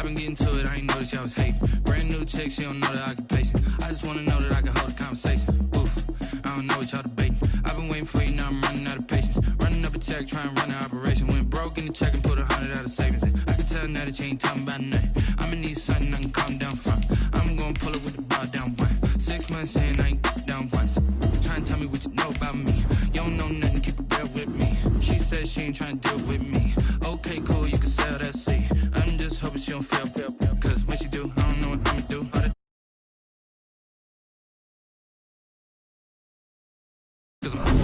been getting to it, I ain't noticed y'all was hating. Brand new chick, she don't know the occupation. I just wanna know that I can hold a conversation. Oof, I don't know what y'all debating. I've been waiting for you, now I'm running out of patience. Running up a check, trying to run an operation. Went broke in the check and put 100 out of savings in. I can tell now that you ain't talking about nothing. I'ma need something I can calm down from. I'm gonna pull it with the bar down one. 6 months in, I ain't down once. Trying to tell me what you know about me. You don't know nothing, keep it real with me. She said she ain't trying to deal with me. Okay, cool, you can sell that seat. I'm just hoping she don't feel, cause when she do, I don't know what I'ma do. All that cause I'm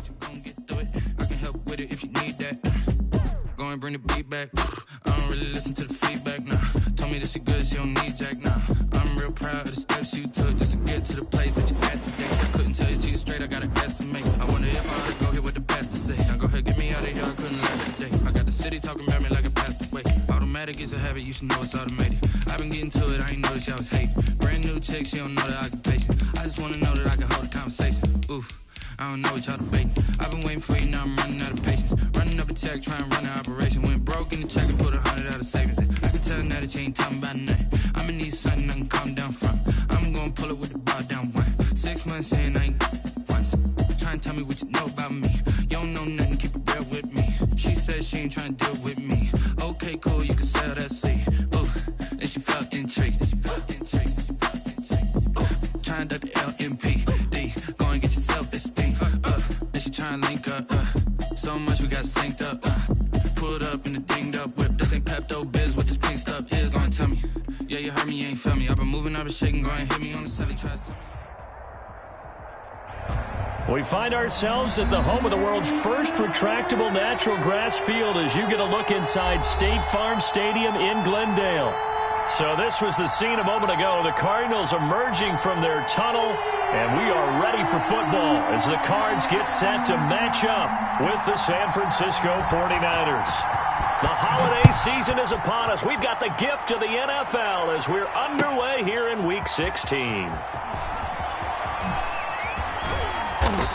you gon' get through it. I can help with it if you need that. Go and bring the beat back. I don't really listen to the feedback, nah. Told me that she good, she don't need jack, nah. I'm real proud of the steps you took just to get to the place that you at today. I couldn't tell you to you straight, I gotta estimate. I wonder if I ought to go here with the pastor say. Now go ahead, get me out of here, I couldn't last today. I got the city talking about me like a passed away. Automatic is a habit, you should know it's automated. I've been getting to it, I ain't noticed y'all was hating. Brand new chick, she don't know the occupation. I just wanna know that I can hold a conversation. Oof, I don't know what y'all debating. I've been waiting for you, now I'm running out of patience. Running up a check, trying to run an operation. Went broke in the check and put 100 out of savings in. I can tell now that you ain't talking about nothing. I'ma need something I can calm down from. I'm gonna pull it with the bar down one. 6 months in, I ain't once. Trying to tell me what you know about me. You don't know nothing, keep it real with me. She said she ain't trying to deal with me. Okay, cool, you can sell that seat. Ooh, and she felt intrigued. Trying to duck the LMPD. Go and get your self-esteem. And she trying to link up. So much we got synced up. Pulled up in the dinged up whip. This ain't Pepto-Biz, what this pink stuff is. Gonna tell me. Yeah, you heard me, you ain't felt me. I've been moving, I've been shaking. Go and hit me on the celly, try to. We find ourselves at the home of the world's first retractable natural grass field as you get a look inside State Farm Stadium in Glendale. So this was the scene a moment ago. The Cardinals emerging from their tunnel, and we are ready for football as the Cards get set to match up with the San Francisco 49ers. The holiday season is upon us. We've got the gift of the NFL as we're underway here in Week 16.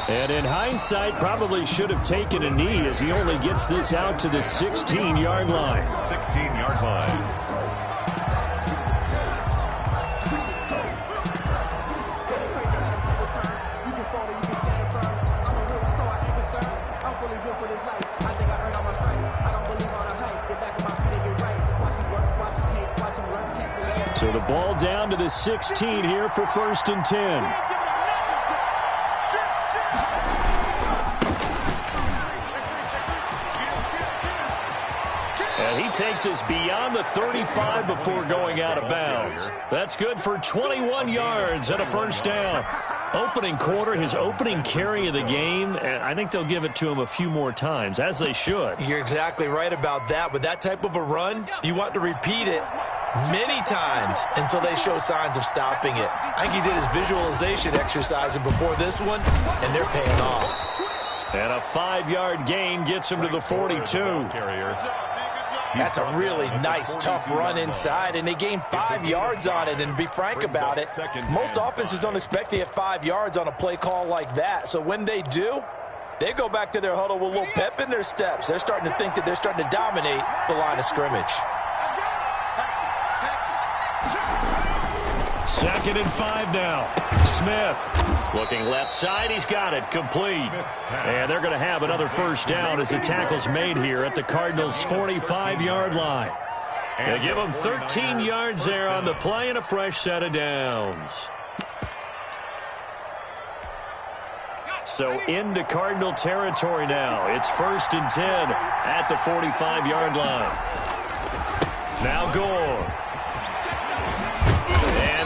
And in hindsight, probably should have taken a knee as he only gets this out to the 16-yard line. 16-yard line. So the ball down to the 16 here for 1st and 10. And he takes us beyond the 35 before going out of bounds. That's good for 21 yards and a 1st down. Opening quarter, his opening carry of the game, and I think they'll give it to him a few more times, as they should. You're exactly right about that. With that type of a run, you want to repeat it many times until they show signs of stopping it. I think he did his visualization exercise before this one, and they're paying off. And a 5-yard gain gets him to the 42. That's a really nice, tough run inside, and they gained 5 yards on it. And to be frank about it, most offenses don't expect to get 5 yards on a play call like that. So when they do, they go back to their huddle with a little pep in their steps. They're starting to think that they're starting to dominate the line of scrimmage. 2nd and 5 now. Smith looking left side. He's got it. Complete. And they're going to have another 1st down as the tackle's made here at the Cardinals' 45-yard line. They give them 13 yards there on the play and a fresh set of downs. So into Cardinal territory now. It's 1st and 10 at the 45-yard line. Now Gore.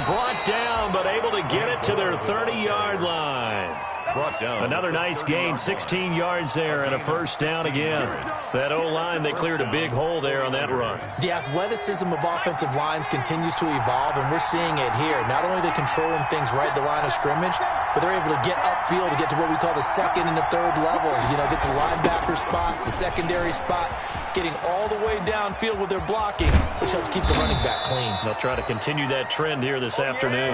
Brought down, but able to get it to their 30-yard line. Brought down. Another nice gain, 16 yards there, and a 1st down again. That O-line, they cleared a big hole there on that run. The athleticism of offensive lines continues to evolve, and we're seeing it here. Not only are they controlling things right at the line of scrimmage, but they're able to get upfield to get to what we call the second and the third levels. You know, get to the linebacker spot, the secondary spot, getting all the way downfield with their blocking, which helps keep the running back clean. They'll try to continue that trend here this afternoon.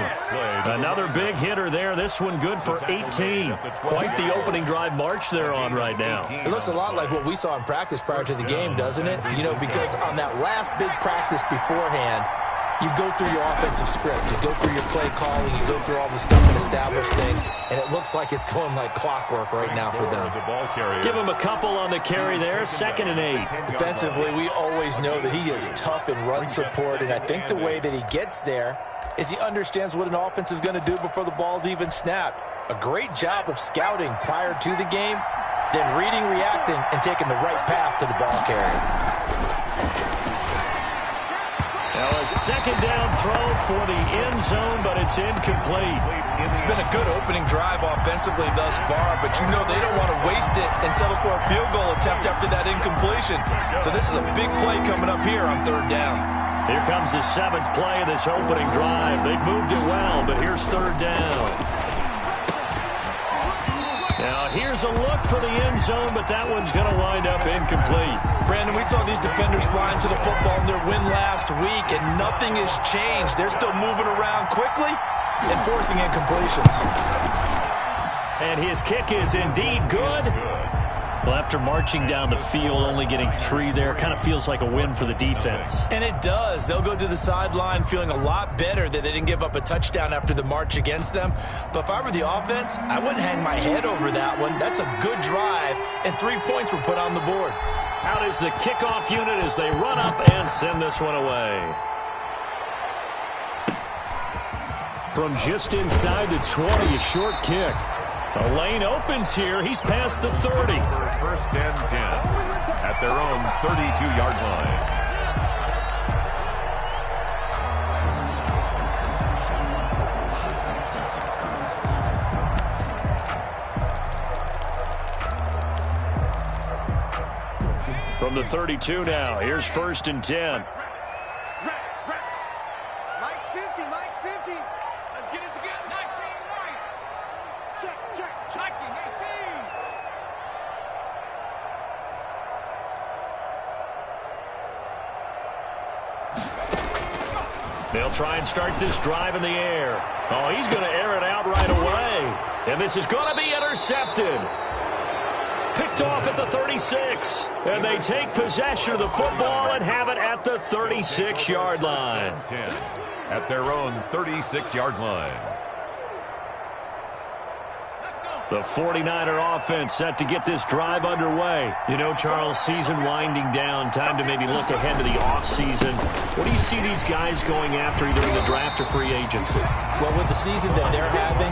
Another big hitter there. This one good for 18. Quite the opening drive march they're on right now. It looks a lot like what we saw in practice prior to the game, doesn't it? You know, because on that last big practice beforehand, you go through your offensive script, you go through your play calling, you go through all the stuff and establish things, and it looks like it's going like clockwork right now for them. Give him a couple on the carry there, 2nd and 8. Defensively, we always know that he is tough in run support, and I think the way that he gets there is he understands what an offense is going to do before the ball's even snapped. A great job of scouting prior to the game, then reading, reacting, and taking the right path to the ball carrier. Now a 2nd down throw for the end zone, but it's incomplete. It's been a good opening drive offensively thus far, but you know they don't want to waste it and settle for a field goal attempt after that incompletion. So this is a big play coming up here on 3rd down. Here comes the 7th play of this opening drive. They've moved it well, but here's 3rd down. Now here's a look for the end zone, but that one's going to wind up incomplete. Brandon, we saw these defenders flying to the football in their win last week, and nothing has changed. They're still moving around quickly and forcing incompletions. And his kick is indeed good. Well, after marching down the field, only getting 3 there, kind of feels like a win for the defense. And it does. They'll go to the sideline feeling a lot better that they didn't give up a touchdown after the march against them. But if I were the offense, I wouldn't hang my head over that one. That's a good drive, and 3 points were put on the board. Out is the kickoff unit as they run up and send this one away. From just inside the 20, a short kick. The lane opens here. He's past the 30. 1st and 10 at their own 32-yard line. From the 32 now, here's 1st and 10. Mike's 50, Mike's 50. Let's get it together. 19 right. Checking 18. They'll try and start this drive in the air. Oh, he's going to air it out right away. And this is going to be intercepted. Picked off at the 36. And they take possession of the football and have it at the 36-yard line. 10 at their own 36-yard line. The 49er offense set to get this drive underway. You know, Charles, season winding down, time to maybe look ahead to the offseason. What do you see these guys going after either in the draft or free agency? Well, with the season that they're having,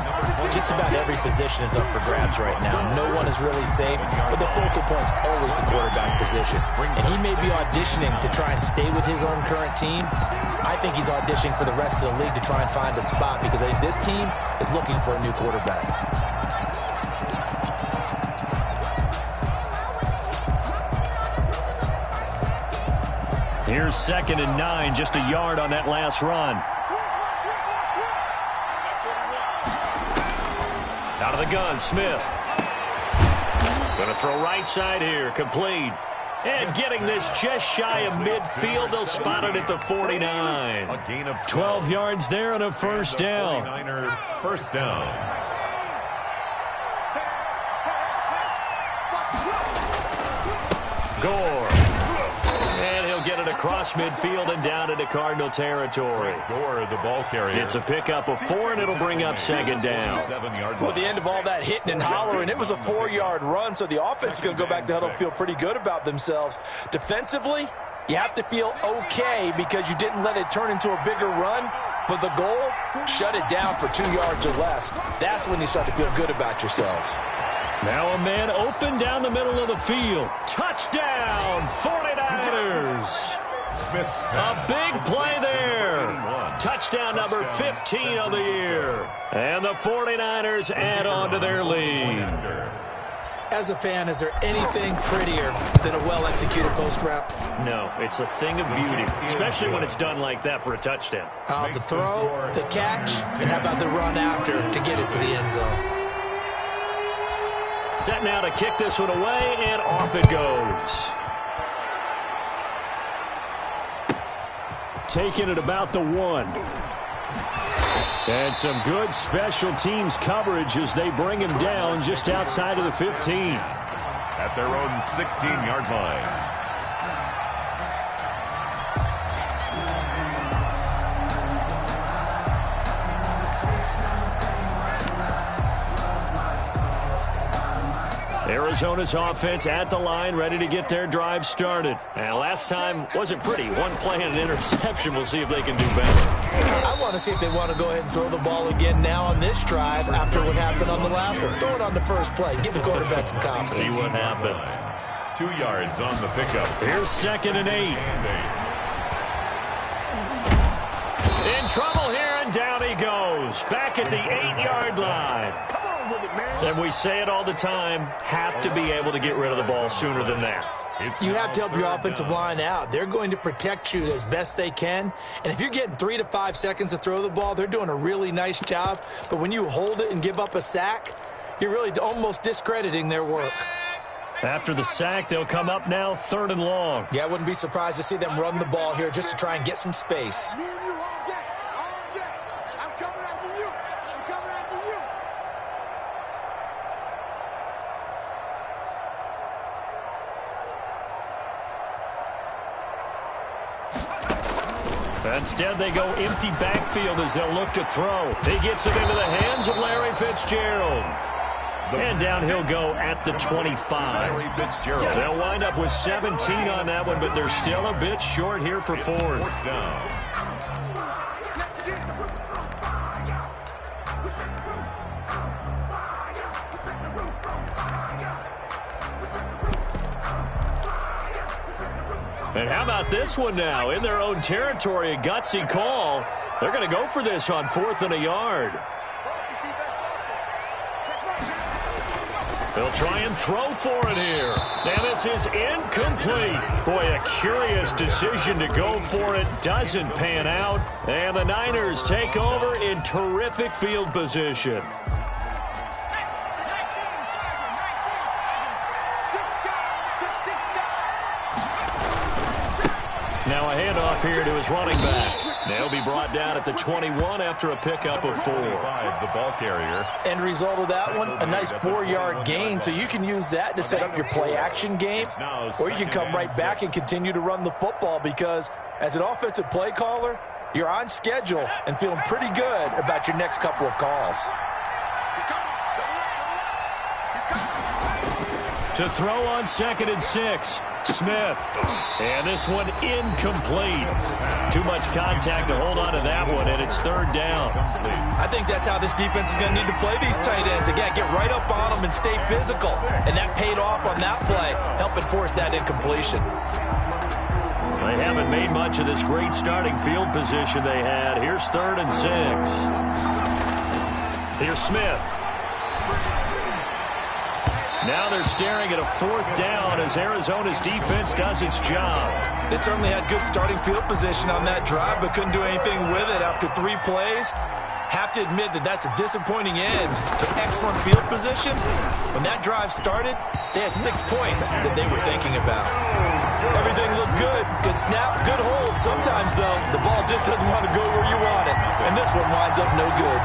just about every position is up for grabs right now. No one is really safe, but the focal point's always the quarterback position. And he may be auditioning to try and stay with his own current team. I think he's auditioning for the rest of the league to try and find a spot because I think this team is looking for a new quarterback. Here's 2nd and 9, just a yard on that last run. Out of the gun, Smith. Going to throw right side here, complete. And getting this just shy of midfield, they'll spot it at the 49. A gain of 12 yards there and a 1st down. 49er 1st down. Gore. And he'll get it across midfield and down into Cardinal territory. Gore, the ball carrier. It's a pickup of 4, and it'll bring up 2nd down. Well, at the end of all that hitting and hollering, it was a 4-yard run, so the offense is going to go back to huddle and feel pretty good about themselves. Defensively, you have to feel okay because you didn't let it turn into a bigger run, but the goal, shut it down for 2 yards or less. That's when you start to feel good about yourselves. Now a man open down the middle of the field. Touchdown, 49ers. A big play there. Touchdown number 15 of the year. And the 49ers add on to their lead. As a fan, is there anything prettier than a well-executed post route? No, it's a thing of beauty, especially when it's done like that for a touchdown. The throw, the catch, and how about the run after to get it to the end zone? Set now to kick this one away, and off it goes. Taking it about the 1. And some good special teams coverage as they bring him down just outside of the 15. At their own 16-yard line. Arizona's offense at the line, ready to get their drive started. And last time wasn't pretty. One play and an interception. We'll see if they can do better. I want to see if they want to go ahead and throw the ball again now on this drive after what happened on the last one. Throw it on the first play. Give the quarterback some confidence. See what happens. 2 yards on the pickup. Here's 2nd and 8. In trouble here, and down he goes. Back at the 8-yard line. And we say it all the time, have to be able to get rid of the ball sooner than that. You have to help your offensive line out. They're going to protect you as best they can. And if you're getting 3 to 5 seconds to throw the ball, they're doing a really nice job. But when you hold it and give up a sack, you're really almost discrediting their work. After the sack, they'll come up now 3rd and long. Yeah, I wouldn't be surprised to see them run the ball here just to try and get some space. Me and you all day. All day. I'm coming after you. I'm coming after you. Instead, they go empty backfield as they'll look to throw. He gets it into the hands of Larry Fitzgerald. And down he'll go at the 25. Larry Fitzgerald. They'll wind up with 17 on that one, but they're still a bit short here for 4th. 4th down. And how about this one now? In their own territory, a gutsy call. They're going to go for this on 4th and a yard. They'll try and throw for it here. Now this is incomplete. Boy, a curious decision to go for it. Doesn't pan out. And the Niners take over in terrific field position. Now a handoff here to his running back. They'll be brought down at the 21 after a pickup of 4. The ball carrier. End result of that one, a nice 4-yard gain. So you can use that to set up your play-action game, or you can come right back and continue to run the football because as an offensive play caller, you're on schedule and feeling pretty good about your next couple of calls. To throw on 2nd and 6. Smith. And this one incomplete. Too much contact to hold on to that one, and it's 3rd down. I think that's how this defense is going to need to play these tight ends. Again, get right up on them and stay physical. And that paid off on that play, helping force that incompletion. They haven't made much of this great starting field position they had. Here's 3rd and 6. Here's Smith. Now they're staring at a 4th down as Arizona's defense does its job. They certainly had good starting field position on that drive, but couldn't do anything with it after 3 plays. Have to admit that that's a disappointing end to excellent field position. When that drive started, they had 6 points that they were thinking about. Everything looked good. Good snap, good hold. Sometimes, though, the ball just doesn't want to go where you want it. And this one winds up no good.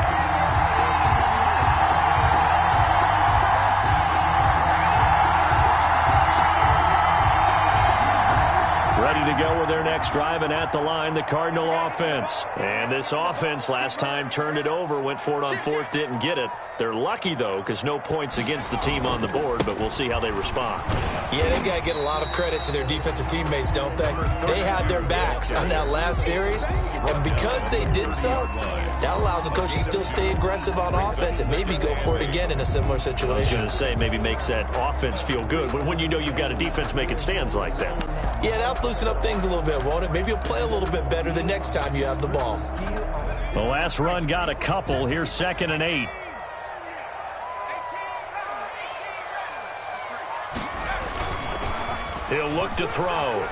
Ready to go with their next drive, and at the line, the Cardinal offense. And this offense last time turned it over, went for it on 4th, didn't get it. They're lucky, though, because no points against the team on the board, but we'll see how they respond. Yeah, they've got to get a lot of credit to their defensive teammates, don't they? They had their backs on that last series, and because they did so, that allows the coach to still stay aggressive on offense and maybe go for it again in a similar situation. I was going to say, maybe makes that offense feel good when you know you've got a defense making stands like that. Yeah, that'll loosen up things a little bit, won't it? Maybe you'll play a little bit better the next time you have the ball. The last run got a couple. Here's 2nd and 8. He'll look to throw.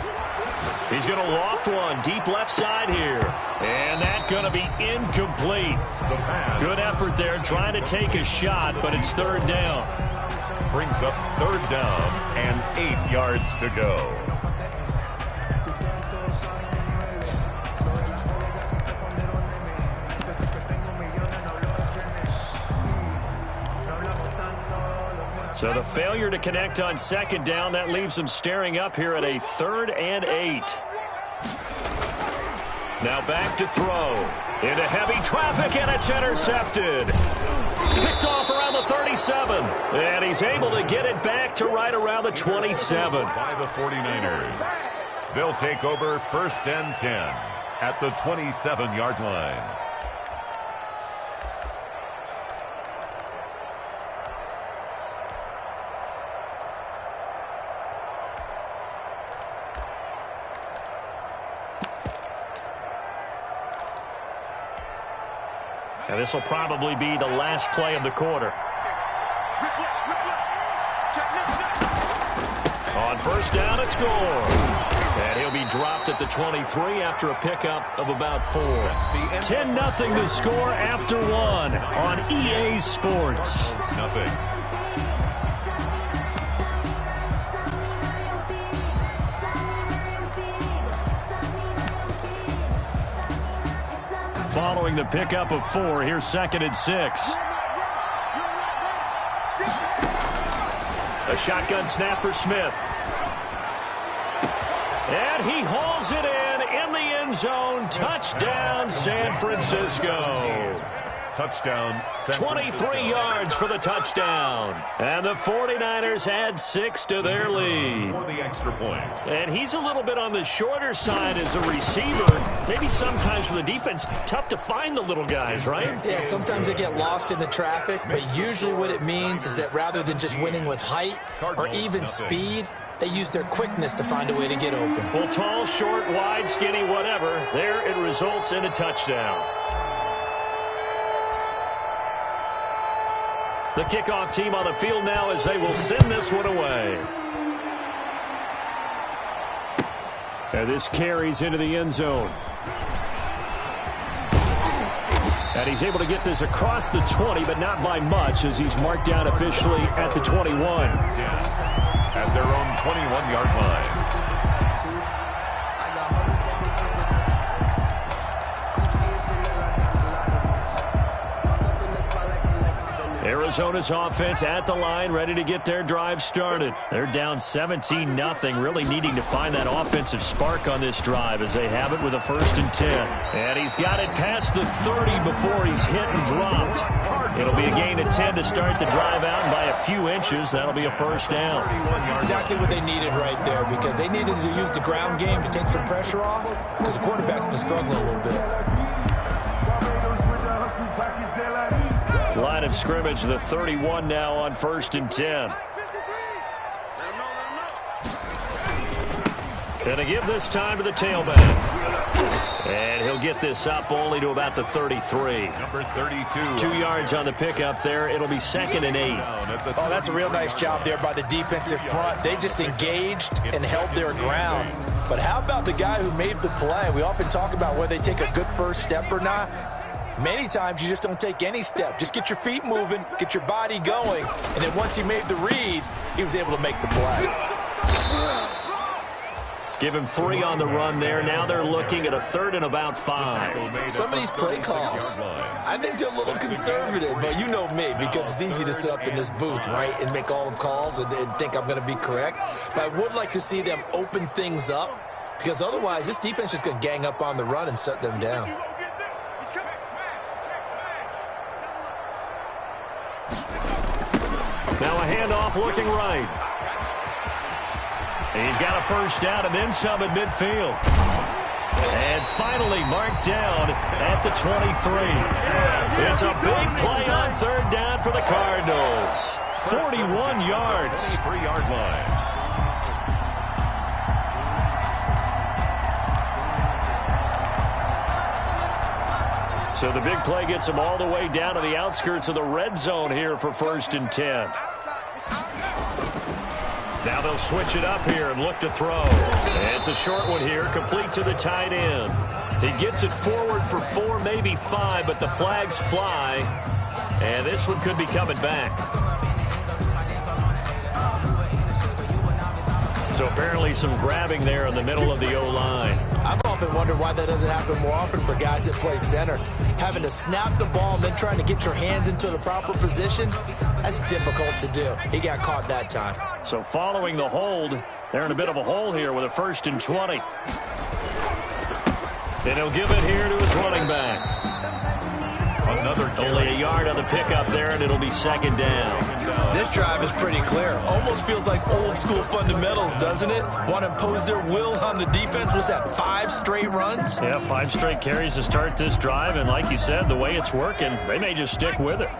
He's going to loft one deep left side here. And that's going to be incomplete. Good effort there trying to take a shot, but it's third down. Brings up third down and 8 yards to go. So the failure to connect on second down, that leaves them staring up here at a 3rd and 8. Now back to throw. Into heavy traffic, and it's intercepted. Picked off around the 37. And he's able to get it back to right around the 27. By the 49ers. They'll take over 1st and 10 at the 27-yard line. And this will probably be the last play of the quarter. On first down, it's Gore. And he'll be dropped at the 23 after a pickup of about 4. 10-0 to score after 1 on EA Sports. Nothing. Following the pickup of 4, here's 2nd and 6. A shotgun snap for Smith. And he hauls it in the end zone. Touchdown, San Francisco. Touchdown. 23 yards for the touchdown. And the 49ers add 6 to their lead. For the extra point. And he's a little bit on the shorter side as a receiver. Maybe sometimes for the defense, tough to find the little guys, right? Yeah, sometimes they get lost in the traffic, but usually what it means is that rather than just winning with height or even speed, they use their quickness to find a way to get open. Well, tall, short, wide, skinny, whatever, there it results in a touchdown. The kickoff team on the field now as they will send this one away. And this carries into the end zone. And he's able to get this across the 20, but not by much as he's marked down officially at the 21. At their own 21-yard line. Arizona's offense at the line, ready to get their drive started. They're down 17-0, really needing to find that offensive spark on this drive as they have it with a 1st and 10. And he's got it past the 30 before he's hit and dropped. It'll be a gain of 10 to start the drive out, and by a few inches, that'll be a 1st down. Exactly what they needed right there, because they needed to use the ground game to take some pressure off, because the quarterback's been struggling a little bit. Line of scrimmage, the 31 now on 1st and 10. Gonna give this time to the tailback. And he'll get this up only to about the 33. Number 32. 2 yards on the pickup there. It'll be 2nd and 8. Oh, that's a real nice job there by the defensive front. They just engaged and held their ground. But how about the guy who made the play? We often talk about whether they take a good first step or not. Many times you just don't take any step. Just get your feet moving, get your body going, and then once he made the read, he was able to make the play. Give him 3 on the run there. Now they're looking at a 3rd and about 5. Some of these play calls, I think they're a little conservative, but you know me, because it's easy to sit up in this booth, right, and make all the calls and think I'm going to be correct. But I would like to see them open things up, because otherwise this defense is going to gang up on the run and shut them down. Now a handoff looking right. He's got a 1st down and then some at midfield. And finally marked down at the 23. It's a big play on 3rd down for the Cardinals. 41 yards. 3-yard line. So the big play gets them all the way down to the outskirts of the red zone here for 1st and 10. Now they'll switch it up here and look to throw. And it's a short one here, complete to the tight end. He gets it forward for 4, maybe 5, but the flags fly. And this one could be coming back. So apparently some grabbing there in the middle of the O-line. I've often wondered why that doesn't happen more often for guys that play center. Having to snap the ball and then trying to get your hands into the proper position, that's difficult to do. He got caught that time. So following the hold, they're in a bit of a hole here with a 1st and 20. And he'll give it here to his running back. Another carry. Only a yard on the pickup there, and it'll be 2nd down. This drive is pretty clear. Almost feels like old school fundamentals, doesn't it? Want to impose their will on the defense. Was that 5 straight runs? Yeah, 5 straight carries to start this drive, and like you said, the way it's working, they may just stick with it.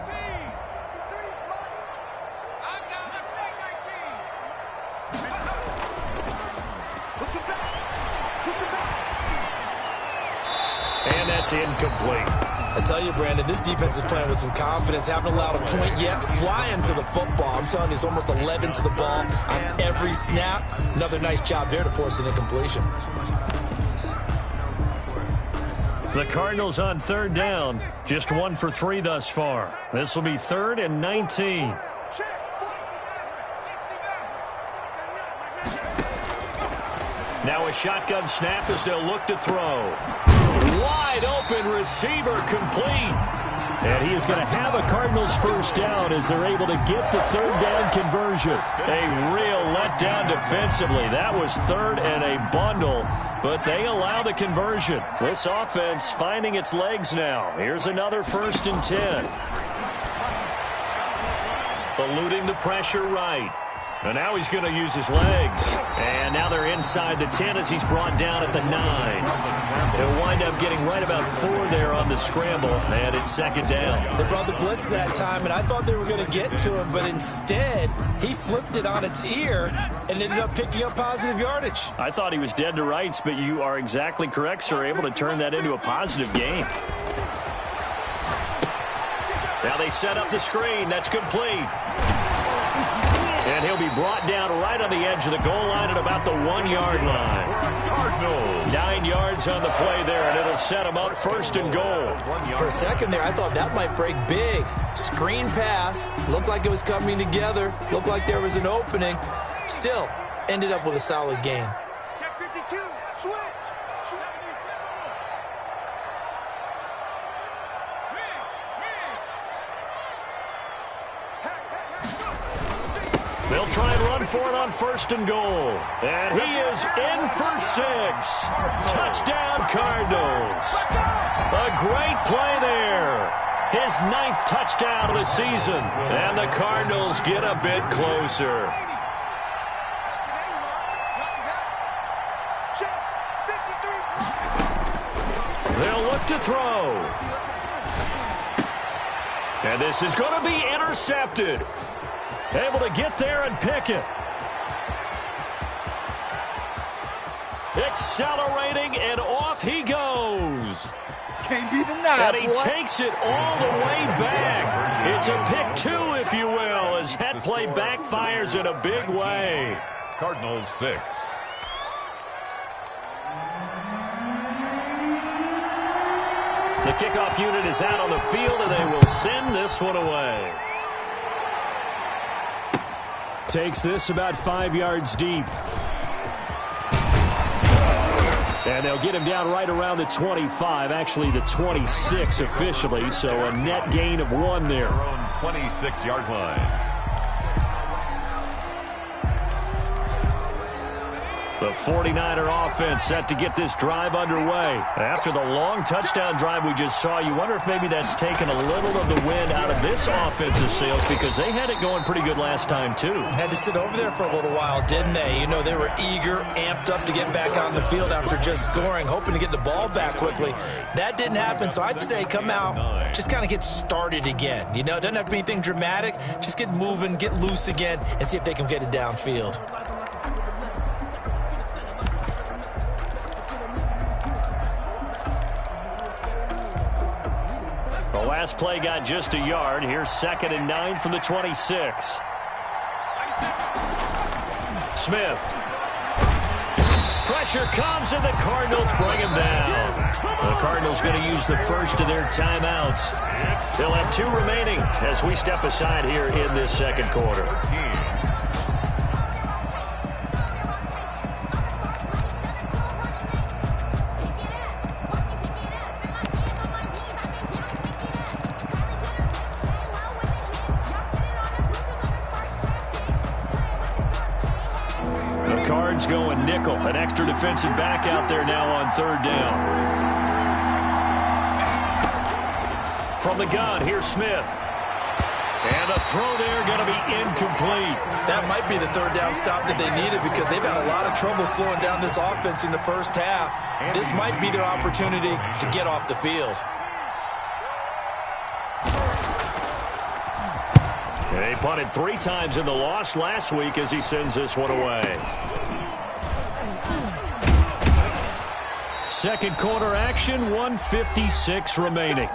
And that's incomplete. I tell you, Brandon, this defense is playing with some confidence. Haven't allowed a point yet. Flying to the football. I'm telling you, it's almost 11 to the ball on every snap. Another nice job there to force an incompletion. The Cardinals on 3rd down. Just 1 for 3 thus far. This will be 3rd and 19. Now a shotgun snap as they'll look to throw. Wide open receiver complete. And he is going to have a Cardinals 1st down as they're able to get the 3rd down conversion. A real letdown defensively. That was 3rd and a bundle, but they allow the conversion. This offense finding its legs now. Here's another 1st and 10. Eluding the pressure right. And now he's going to use his legs. And now they're inside the 10 as he's brought down at the 9. He'll wind up getting right about 4 there on the scramble, and it's 2nd down. They brought the blitz that time, and I thought they were going to get to him, but instead he flipped it on its ear and ended up picking up positive yardage. I thought he was dead to rights, but you are exactly correct, sir, able to turn that into a positive gain. Now they set up the screen. That's complete. And he'll be brought down right on the edge of the goal line at about the 1-yard line. Cardinals. 9 yards on the play there, and it'll set him up 1st and goal. For a second there, I thought that might break big. Screen pass. Looked like it was coming together. Looked like there was an opening. Still, ended up with a solid gain. Check 52. Switch. They'll try and run for it on 1st and goal. And he is in for 6. Touchdown, Cardinals. A great play there. His 9th touchdown of the season. And the Cardinals get a bit closer. They'll look to throw. And this is going to be intercepted. Able to get there and pick it. Accelerating, and off he goes. Can't be denied. And he takes it all the way back. It's a pick 2, if you will, as that play backfires in a big way. Cardinals 6. The kickoff unit is out on the field, and they will send this one away. Takes this about 5 yards deep. And they'll get him down right around the 25, actually the 26 officially, so a net gain of 1 there. Their own 26-yard line. The 49er offense set to get this drive underway. After the long touchdown drive we just saw, you wonder if maybe that's taken a little of the wind out of this offensive sails, because they had it going pretty good last time, too. Had to sit over there for a little while, didn't they? You know, they were eager, amped up to get back on the field after just scoring, hoping to get the ball back quickly. That didn't happen, so I'd say come out, just kind of get started again. You know, it doesn't have to be anything dramatic. Just get moving, get loose again, and see if they can get it downfield. The last play got just a yard. Here's 2nd and 9 from the 26. Smith. Pressure comes, and the Cardinals bring him down. The Cardinals going to use the first of their timeouts. They'll have 2 remaining as we step aside here in this second quarter. Going nickel, an extra defensive back out there now on 3rd down. From the gun, here's Smith. And the throw there going to be incomplete. That might be the 3rd down stop that they needed because they've had a lot of trouble slowing down this offense in the first half. This might be their opportunity to get off the field. They punted 3 times in the loss last week as he sends this one away. Second quarter action, 1:56 remaining.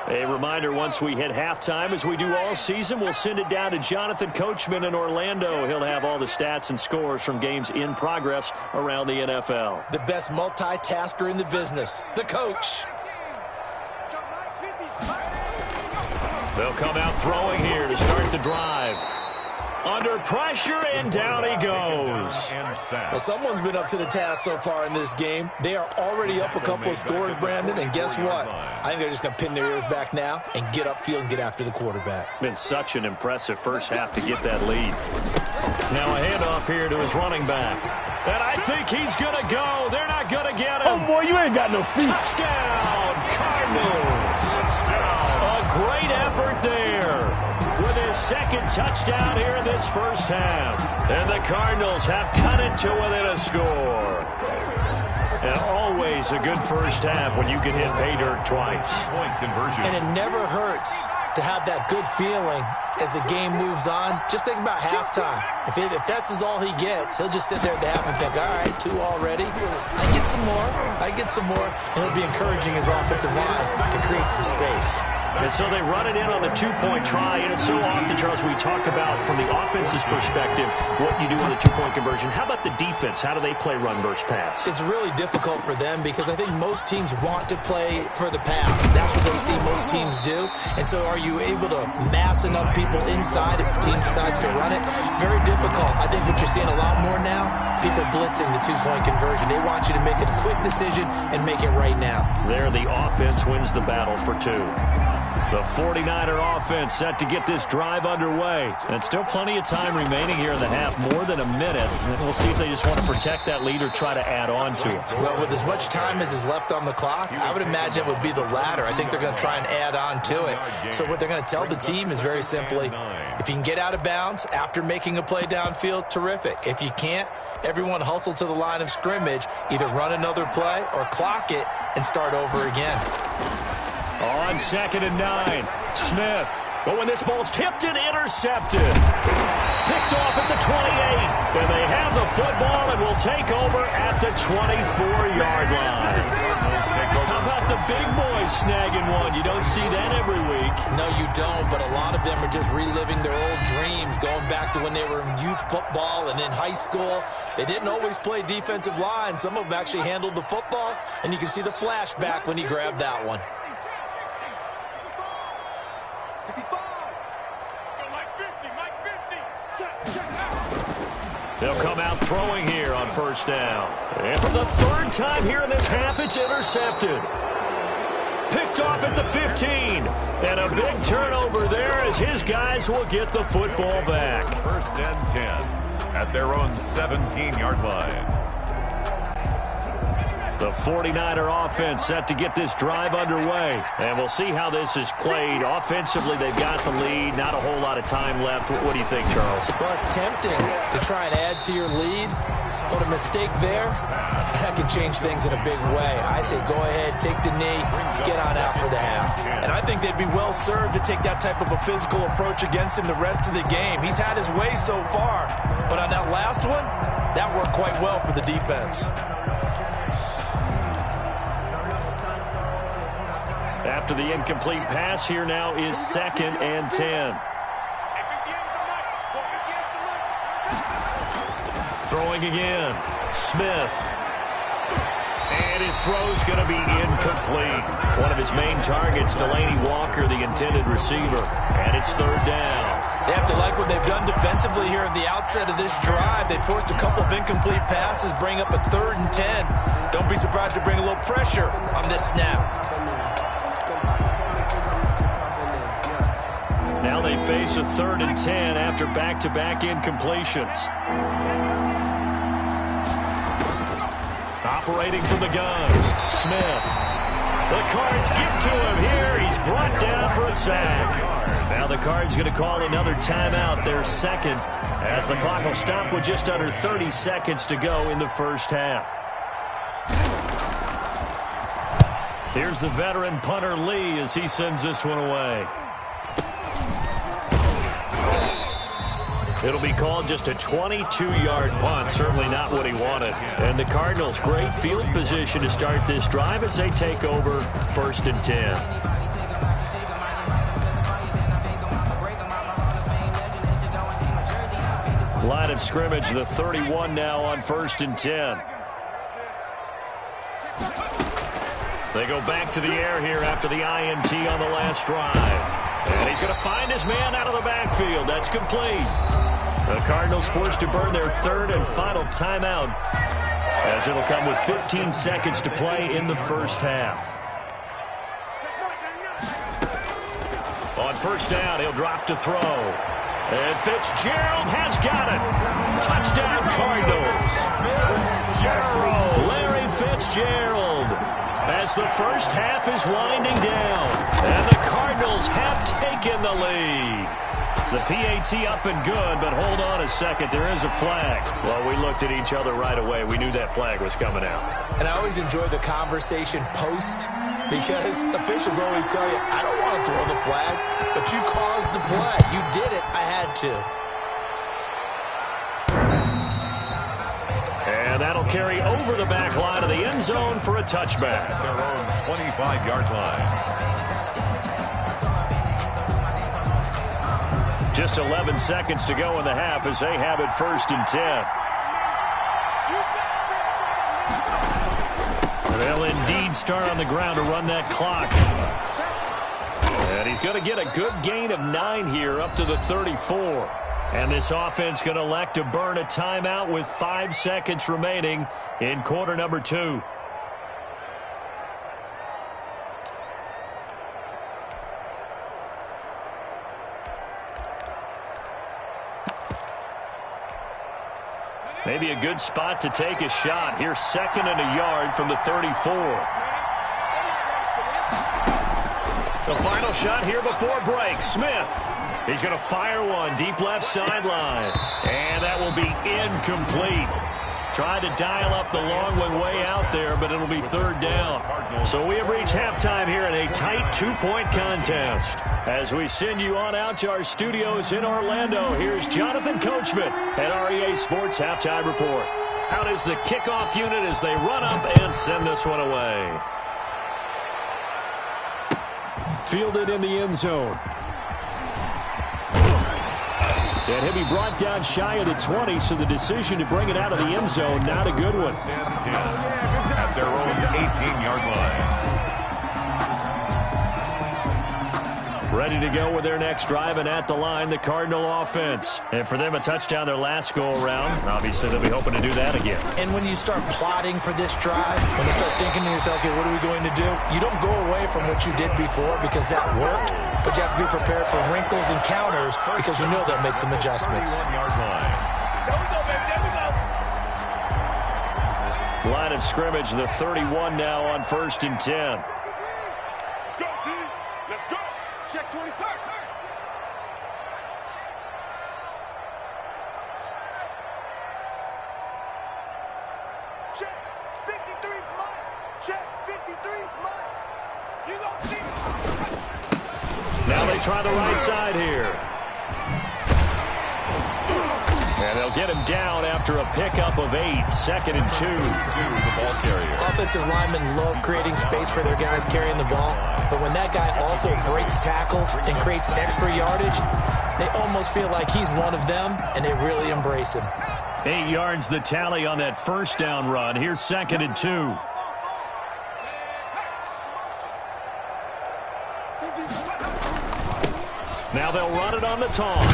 A reminder, once we hit halftime, as we do all season, we'll send it down to Jonathan Coachman in Orlando. He'll have all the stats and scores from games in progress around the NFL. The best multitasker in the business, the coach. They'll come out throwing here to start the drive. Under pressure, and down he goes. Well, someone's been up to the task so far in this game. They are already up a couple of scores, Brandon, and guess what? I think they're just going to pin their ears back now and get upfield and get after the quarterback. Been such an impressive first half to get that lead. Now a handoff here to his running back. And I think he's going to go. They're not going to get him. Oh, boy, you ain't got no feet. Touchdown, Cardinals. A great effort there with his second touchdown here in this first half. And the Cardinals have cut it to within a score. And always a good first half when you can hit pay dirt twice. Point conversion. And it never hurts to have that good feeling as the game moves on. Just think about halftime. If that's all he gets, he'll just sit there at the half and think, all right, 2 already. I get some more. And it'll be encouraging his offensive line to create some space. And so they run it in on the 2-point try. And it's so often, Charles, we talk about from the offense's perspective what you do on the 2-point conversion. How about the defense? How do they play run versus pass? It's really difficult for them because I think most teams want to play for the pass. That's what they see most teams do. And so are you able to mass enough people inside if the team decides to run it? Very difficult. I think what you're seeing a lot more now, people blitzing the 2-point conversion. They want you to make a quick decision and make it right now. There, the offense wins the battle for 2. The 49er offense set to get this drive underway. And still plenty of time remaining here in the half, more than a minute. And we'll see if they just want to protect that lead or try to add on to it. Well, with as much time as is left on the clock, I would imagine it would be the latter. I think they're going to try and add on to it. So what they're going to tell the team is very simply, if you can get out of bounds after making a play downfield, terrific. If you can't, everyone hustle to the line of scrimmage, either run another play or clock it and start over again. On 2nd and 9, Smith. But when this ball's tipped and intercepted. Picked off at the 28. And they have the football and will take over at the 24-yard line. How about the big boys snagging one? You don't see that every week. No, you don't, but a lot of them are just reliving their old dreams, going back to when they were in youth football and in high school. They didn't always play defensive line. Some of them actually handled the football, and you can see the flashback when he grabbed that one. They'll come out throwing here on 1st down. And for the 3rd time here in this half, it's intercepted. Picked off at the 15. And a big turnover there as his guys will get the football back. 1st and 10 at their own 17-yard line. The 49er offense set to get this drive underway. And we'll see how this is played. Offensively, they've got the lead. Not a whole lot of time left. What do you think, Charles? Well, it's tempting to try and add to your lead. But a mistake there, that could change things in a big way. I say go ahead, take the knee, get on out for the half. And I think they'd be well served to take that type of a physical approach against him the rest of the game. He's had his way so far. But on that last one, that worked quite well for the defense. after the incomplete pass. Here now is 2nd and 10. Throwing again. Smith. And his throw's going to be incomplete. One of his main targets, Delaney Walker, the intended receiver. And it's 3rd down. They have to like what they've done defensively here at the outset of this drive. They forced a couple of incomplete passes, bring up a 3rd and 10. Don't be surprised to bring a little pressure on this snap. Now they face a 3rd and 10 after back-to-back incompletions. Operating from the gun, Smith. The Cards get to him here. He's brought down for a sack. Now the Cards going to call another timeout, their 2nd, as the clock will stop with just under 30 seconds to go in the first half. Here's the veteran punter Lee as he sends this one away. It'll be called just a 22-yard punt. Certainly not what he wanted. And the Cardinals, great field position to start this drive as they take over 1st and 10. Line of scrimmage, the 31 now on 1st and 10. They go back to the air here after the INT on the last drive. And he's going to find his man out of the backfield. That's complete. The Cardinals forced to burn their 3rd and final timeout as it'll come with 15 seconds to play in the first half. On 1st down, he'll drop to throw. And Fitzgerald has got it. Touchdown, Cardinals. Larry Fitzgerald. As the first half is winding down. And the Cardinals have taken the lead. The PAT up and good, but hold on a second. There is a flag. Well, we looked at each other right away. We knew that flag was coming out. And I always enjoy the conversation post because officials always tell you, I don't want to throw the flag, but you caused the play. You did it. I had to. And that'll carry over the back line of the end zone for a touchback. Their own 25-yard line. Just 11 seconds to go in the half as they have it 1st and 10. They'll indeed start on the ground to run that clock. And he's going to get a good gain of 9 here up to the 34. And this offense going to elect to burn a timeout with 5 seconds remaining in quarter number 2. Maybe a good spot to take a shot. Here's 2nd and a yard from the 34. The final shot here before break. Smith. He's going to fire one deep left sideline. And that will be incomplete. Tried to dial up the long one way out there, but it'll be 3rd down. So we have reached halftime here in a tight 2-point contest. As we send you on out to our studios in Orlando, here's Jonathan Coachman at REA Sports Halftime Report. Out is the kickoff unit as they run up and send this one away. Fielded in the end zone. And he'll be brought down shy of the 20, so the decision to bring it out of the end zone, not a good one. At their own 18-yard line. Ready to go with their next drive, and at the line, the Cardinal offense. And for them, a touchdown their last go-around. Obviously, they'll be hoping to do that again. And when you start plotting for this drive, when you start thinking to yourself, okay, what are we going to do? You don't go away from what you did before because that worked, but you have to be prepared for wrinkles and counters because you know they'll make some adjustments. Line of scrimmage, the 31 now on 1st and 10. Check 23rd. Check 53's mine. Check 53's mine. You gonna see? Now they try the right side here. And they'll get him down after a pickup of 8, 2nd and 2. The ball carrier. Offensive linemen love creating space for their guys carrying the ball, but when that guy also breaks tackles and creates extra yardage, they almost feel like he's one of them, and they really embrace him. 8 yards the tally on that first down run. Here's 2nd and 2. Now they'll run it on the toss.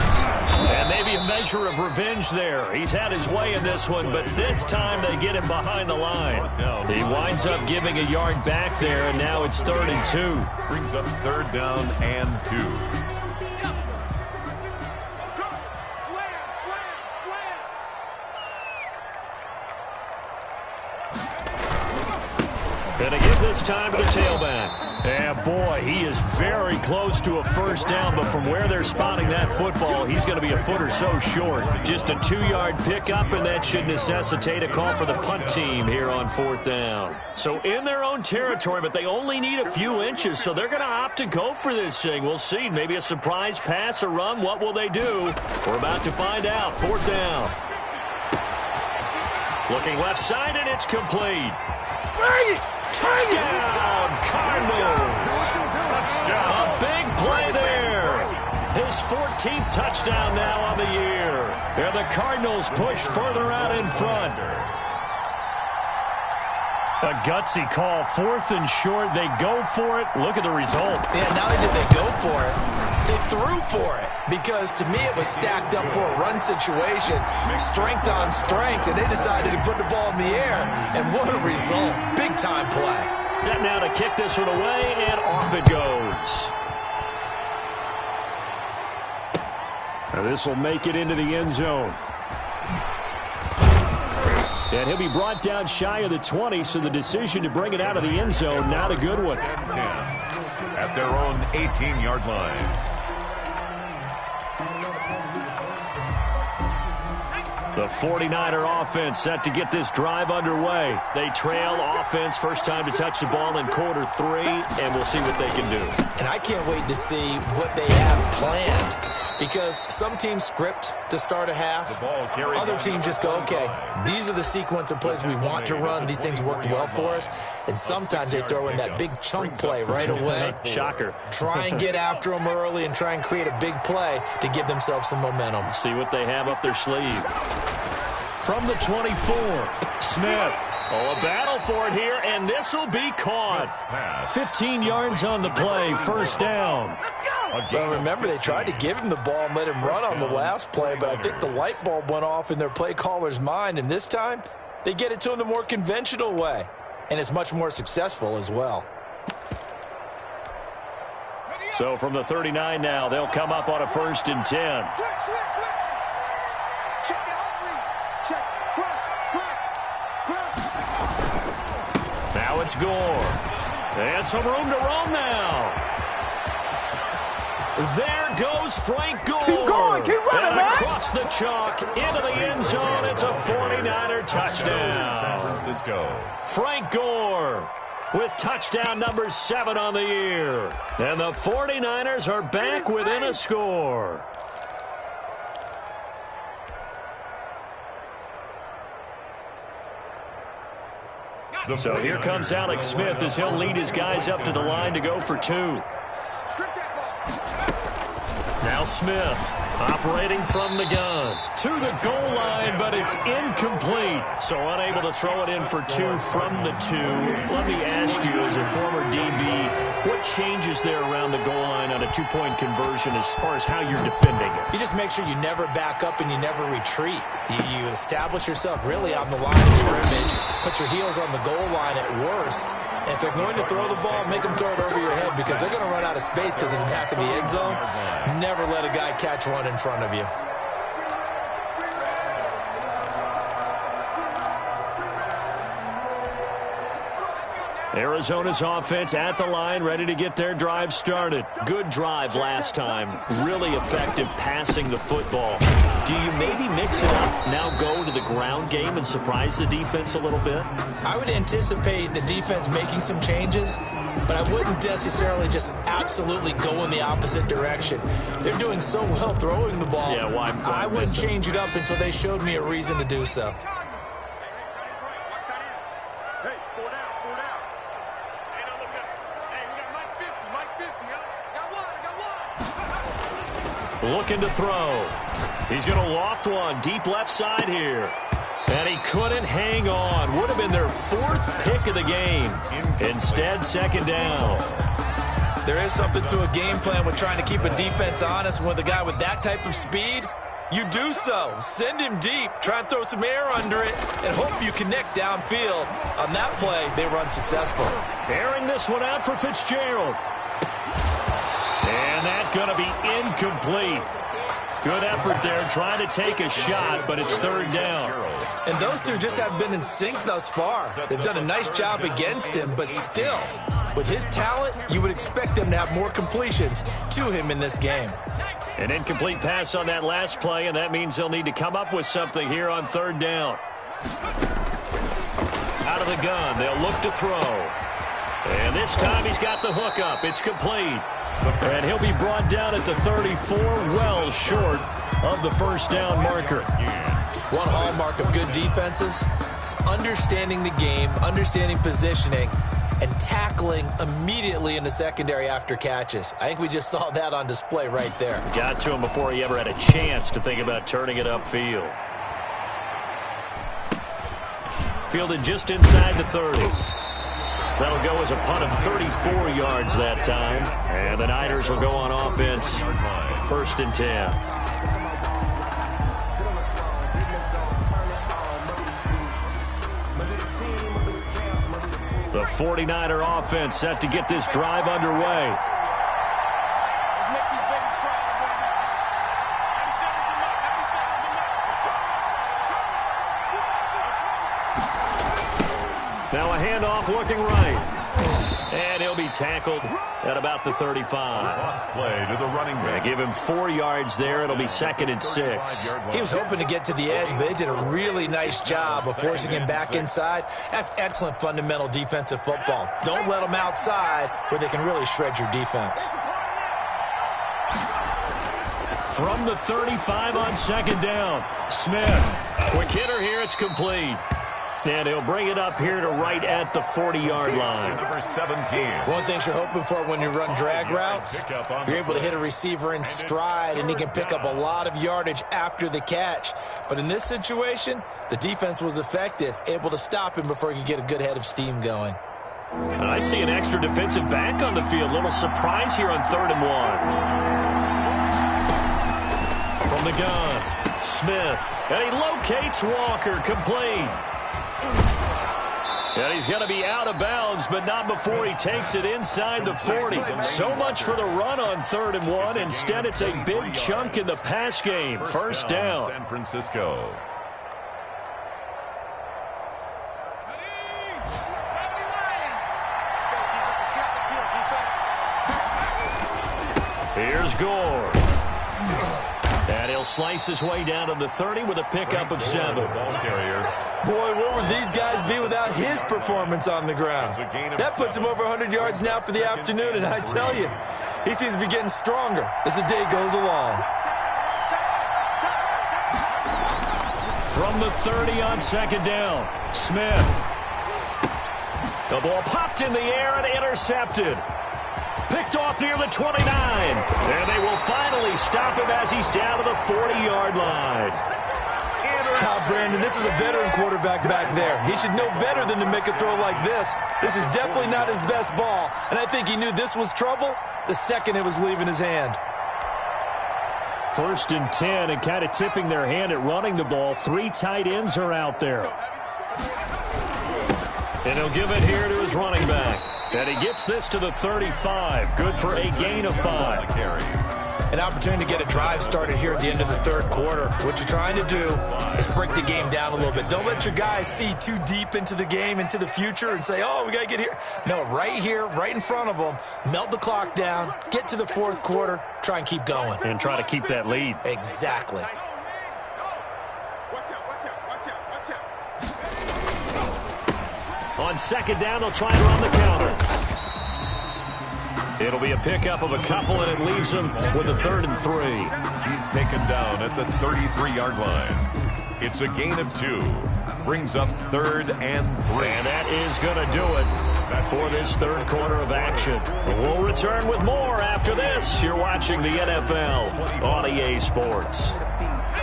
And maybe a measure of revenge there. He's had his way in this one, but this time they get him behind the line. He winds up giving a yard back there, and now it's 3rd and 2. Brings up 3rd down and 2. Gonna give this time to the tailback. And boy, he is very close to a first down, but from where they're spotting that football, he's going to be a foot or so short. Just a 2-yard pickup, and that should necessitate a call for the punt team here on 4th down. So in their own territory, but they only need a few inches, so they're going to opt to go for this thing. We'll see. Maybe a surprise pass, a run. What will they do? We're about to find out. 4th down. Looking left side, and it's complete. Touchdown, Cardinals. A big play there. His 14th touchdown now on the year. And the Cardinals push further out in front. A gutsy call, 4th and short. They go for it. Look at the result. Yeah, not only did they go for it, they threw for it. Because to me it was stacked up for a run situation, strength on strength, and they decided to put the ball in the air. And what a result. Big time play. Set now to kick this one away, and off it goes. Now this will make it into the end zone. And he'll be brought down shy of the 20, so the decision to bring it out of the end zone, not a good one. 10 at their own 18-yard line. The 49er offense set to get this drive underway. They trail offense, first time to touch the ball in quarter 3, and we'll see what they can do. And I can't wait to see what they have planned. Because some teams script to start a half. Other teams just go, okay, these are the sequence of plays we want to run. These things worked well for us. And sometimes they throw in that big chunk play right away. Shocker. Try and get after them early and try and create a big play to give themselves some momentum. See what they have up their sleeve. From the 24, Smith. Oh, a battle for it here, and this will be caught. 15 yards on the play, first down. Well, remember, they tried to give him the ball and let him run on the last play, but I think the light bulb went off in their play caller's mind, and this time they get it to him the more conventional way, and it's much more successful as well. So from the 39 now, they'll come up on a 1st and 10. Now it's Gore. And some room to roam now. There goes Frank Gore. Keep going. Keep running, man. Across the chalk, into the end zone. It's a 49er touchdown. San Francisco. Frank Gore with touchdown number 7 on the year. And the 49ers are back within a score. So here comes Alex Smith as he'll lead his guys up to the line to go for 2. Now Smith operating from the gun to the goal line, but it's incomplete. So unable to throw it in for 2 from the 2. Let me ask you, as a former DB, what changes there around the goal line on a 2-point conversion as far as how you're defending it? You just make sure you never back up and you never retreat. You establish yourself really on the line of scrimmage, put your heels on the goal line at worst. And if they're going to throw the ball, make them throw it over your head because they're going to run out of space because of the back of the end zone. Never let a guy catch one in front of you. Arizona's offense at the line, ready to get their drive started. Good drive last time. Really effective passing the football. Do you maybe mix it up, now go to the ground game and surprise the defense a little bit? I would anticipate the defense making some changes, but I wouldn't necessarily just absolutely go in the opposite direction. They're doing so well throwing the ball. Yeah, why I wouldn't change it up until they showed me a reason to do so. Looking to throw. He's going to loft one deep left side here. And he couldn't hang on. Would have been their 4th pick of the game. Instead, 2nd down. There is something to a game plan with trying to keep a defense honest. With a guy with that type of speed, you do so. Send him deep. Try and throw some air under it and hope you connect downfield. On that play, they run successful. Airing this one out for Fitzgerald. And that's going to be incomplete. Good effort there trying to take a shot, but it's 3rd down. And those two just haven't been in sync thus far. They've done a nice job against him, but still, with his talent, you would expect them to have more completions to him in this game. An incomplete pass on that last play, and that means they'll need to come up with something here on 3rd down. Out of the gun, they'll look to throw. And this time he's got the hook up. It's complete. And he'll be brought down at the 34, well short of the 1st down marker. One hallmark of good defenses is understanding the game, understanding positioning, and tackling immediately in the secondary after catches. I think we just saw that on display right there. Got to him before he ever had a chance to think about turning it upfield. Fielded just inside the 30. That'll go as a punt of 34 yards that time. And the Niners will go on offense. 1st and 10. The 49er offense set to get this drive underway. Now a handoff looking right. And he'll be tackled at about the 35. Toss play to the running back. Give him 4 yards there. It'll be 2nd and 6. He was hoping to get to the edge, but they did a really nice job of forcing him back inside. That's excellent fundamental defensive football. Don't let them outside where they can really shred your defense. From the 35 on 2nd down, Smith. Quick hitter here. It's complete. And he'll bring it up here to right at the 40-yard line. Number 17. One thing you're hoping for when you run drag routes, you're able to hit a receiver in stride, and he can pick up a lot of yardage after the catch. But in this situation, the defense was effective, able to stop him before he could get a good head of steam going. I see an extra defensive back on the field. Little surprise here on 3rd and 1. From the gun, Smith. And he locates Walker, complete. And he's going to be out of bounds, but not before he takes it inside the 40. So much for the run on 3rd and 1. Instead, it's a big chunk in the pass game. 1st down. San Francisco. Here's Gore. And he'll slice his way down to the 30 with a pickup of 7. Boy, where would these guys be without his performance on the ground? That puts him over 100 yards now for the afternoon, and I tell you, he seems to be getting stronger as the day goes along. From the 30 on 2nd down, Smith. The ball popped in the air and intercepted. Picked off near the 29. And they will finally stop him as he's down to the 40-yard line. Brandon, this is a veteran quarterback back there. He should know better than to make a throw like this. This is definitely not his best ball, and I think he knew this was trouble the second it was leaving his hand. 1st and 10, and kind of tipping their hand at running the ball. 3 tight ends are out there. And he'll give it here to his running back. And he gets this to the 35. Good for a gain of 5. An opportunity to get a drive started here at the end of the 3rd quarter. What you're trying to do is break the game down a little bit. Don't let your guys see too deep into the game, into the future, and say, oh, we got to get here. No, right here, right in front of them, melt the clock down, get to the 4th quarter, try and keep going. And try to keep that lead. Exactly. On 2nd down, they'll try and run the counter. It'll be a pickup of a couple, and it leaves him with a 3rd and 3. He's taken down at the 33-yard line. It's a gain of 2. Brings up 3rd and 3. And that is going to do it for this third quarter of action. We'll return with more after this. You're watching the NFL on EA Sports.